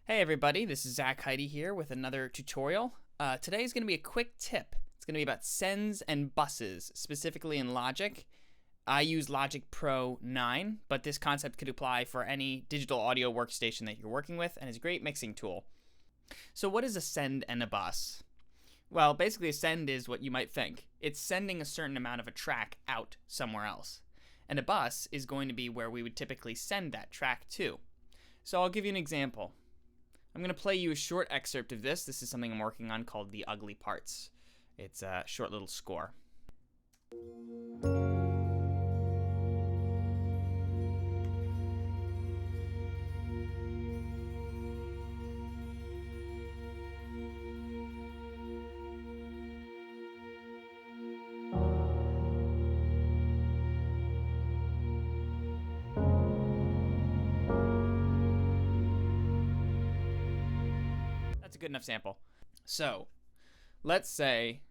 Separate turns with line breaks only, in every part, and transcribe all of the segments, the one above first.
Hey everybody, this is Heyde here with another tutorial. Today is going to be a quick tip. It's going to be about sends and buses, specifically in Logic. I use Logic Pro 9, but this concept could apply for any digital audio workstation that you're working with, and is a great mixing tool. So what is a send and a bus? Well, basically a send is what you might think. It's sending a certain amount of a track out somewhere else. And a bus is going to be where we would typically send that track to. So I'll give you an example. I'm going to play you a short excerpt of this. This is something I'm working on called The Ugly Parts. It's a short little score. That's a good enough sample. So, let's say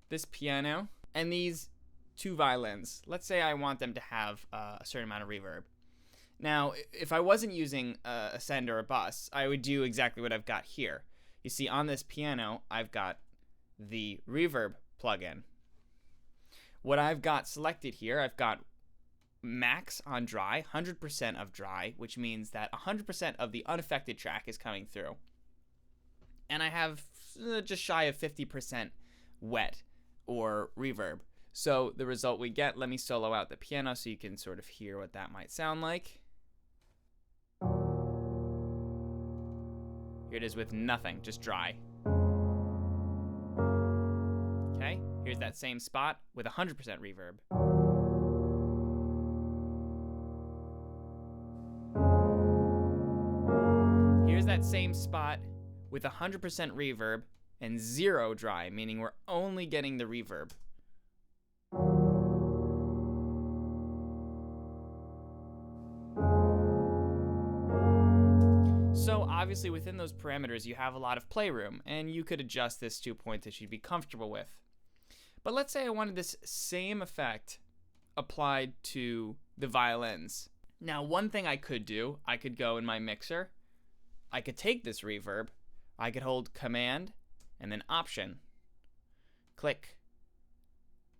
this piano and these two violins, let's say I want them to have a certain amount of reverb. Now, if I wasn't using a send or a bus, I would do exactly what I've got here. You see, on this piano, I've got the reverb plugin. What I've got selected here, I've got max on dry, 100% of dry, which means that 100% of the unaffected track is coming through. And I have just shy of 50% wet or reverb. So the result we get, let me solo out the piano so you can sort of hear what that might sound like. Here it is with nothing, just dry. Okay, here's that same spot with 100% reverb. Here's that same spot with 100% reverb and 0 dry, meaning we're only getting the reverb. So obviously within those parameters you have a lot of playroom, and you could adjust this to a point that you'd be comfortable with. But let's say I wanted this same effect applied to the violins. Now, one thing I could do, I could go in my mixer, I could take this reverb, I could hold Command and then Option, click,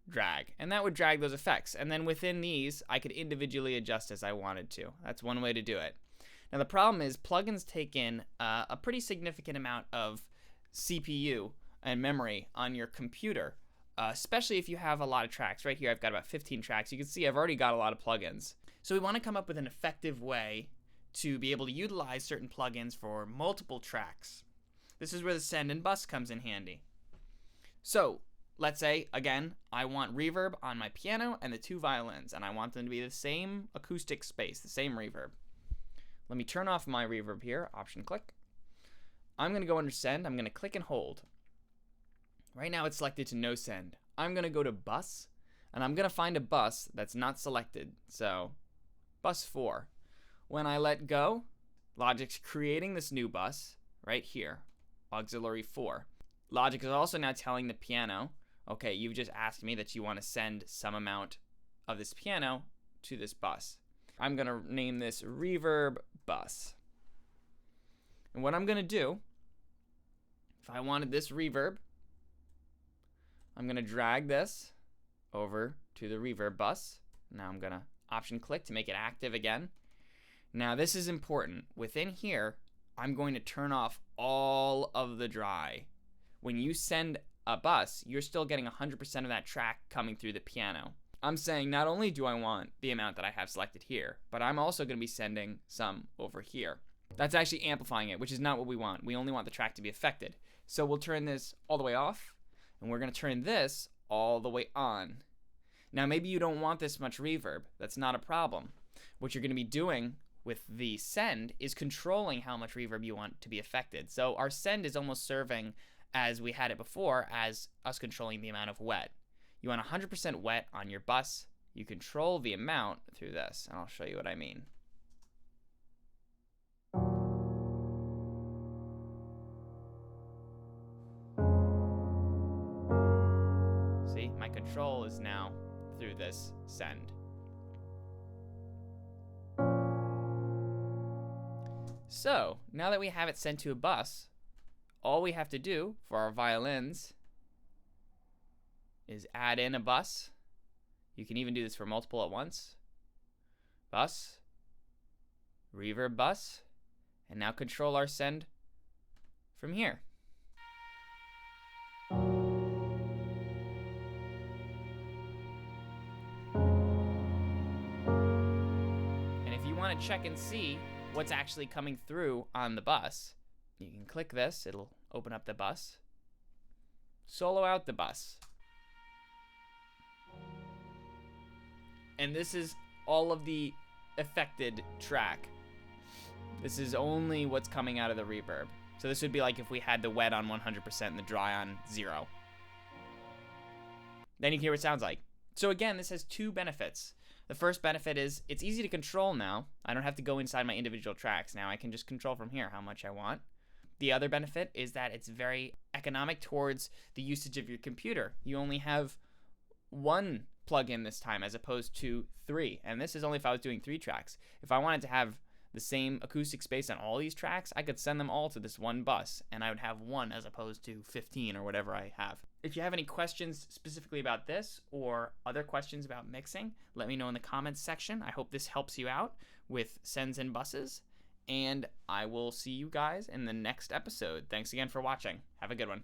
drag, and that would drag those effects. And then within these, I could individually adjust as I wanted to. That's one way to do it. Now the problem is plugins take in a pretty significant amount of CPU and memory on your computer, especially if you have a lot of tracks. Right here I've got about 15 tracks. You can see I've already got a lot of plugins. So we want to come up with an effective way to be able to utilize certain plugins for multiple tracks. This is where the send and bus comes in handy. So let's say, again, I want reverb on my piano and the two violins, and I want them to be the same acoustic space, the same reverb. Let me turn off my reverb here, Option click. I'm going to go under send, I'm going to click and hold. Right now it's selected to no send. I'm going to go to bus, and I'm going to find a bus that's not selected. So bus 4. When I let go, Logic's creating this new bus right here, auxiliary 4. Logic is also now telling the piano, okay, you've just asked me that you want to send some amount of this piano to this bus. I'm going to name this reverb bus. And what I'm going to do, if I wanted this reverb, I'm going to drag this over to the reverb bus. Now I'm going to Option click to make it active again. Now this is important. Within here, I'm going to turn off all of the dry. When you send a bus, you're still getting 100% of that track coming through the piano. I'm saying not only do I want the amount that I have selected here, but I'm also going to be sending some over here. That's actually amplifying it, which is not what we want. We only want the track to be affected. So we'll turn this all the way off, and we're going to turn this all the way on. Now maybe you don't want this much reverb. That's not a problem. What you're going to be doing with the send is controlling how much reverb you want to be affected. So our send is almost serving, as we had it before, as us controlling the amount of wet. You want 100% wet on your bus. You control the amount through this, and I'll show you what I mean. See, my control is now through this send. So now that we have it sent to a bus, all we have to do for our violins is add in a bus. You can even do this for multiple at once. Bus, reverb bus, and now control our send from here. And if you want to check and see what's actually coming through on the bus, you can click this, it'll open up the bus. Solo out the bus. And this is all of the affected track. This is only what's coming out of the reverb. So this would be like if we had the wet on 100% and the dry on 0. Then you can hear what it sounds like. So again, this has two benefits. The first benefit is it's easy to control now. I don't have to go inside my individual tracks. Now I can just control from here how much I want. The other benefit is that it's very economic towards the usage of your computer. You only have one plug-in this time as opposed to 3. And this is only if I was doing 3 tracks. If I wanted to have the same acoustic space on all these tracks, I could send them all to this one bus and I would have 1 as opposed to 15 or whatever I have. If you have any questions specifically about this or other questions about mixing, let me know in the comments section. I hope this helps you out with sends and buses, and I will see you guys in the next episode. Thanks again for watching. Have a good one.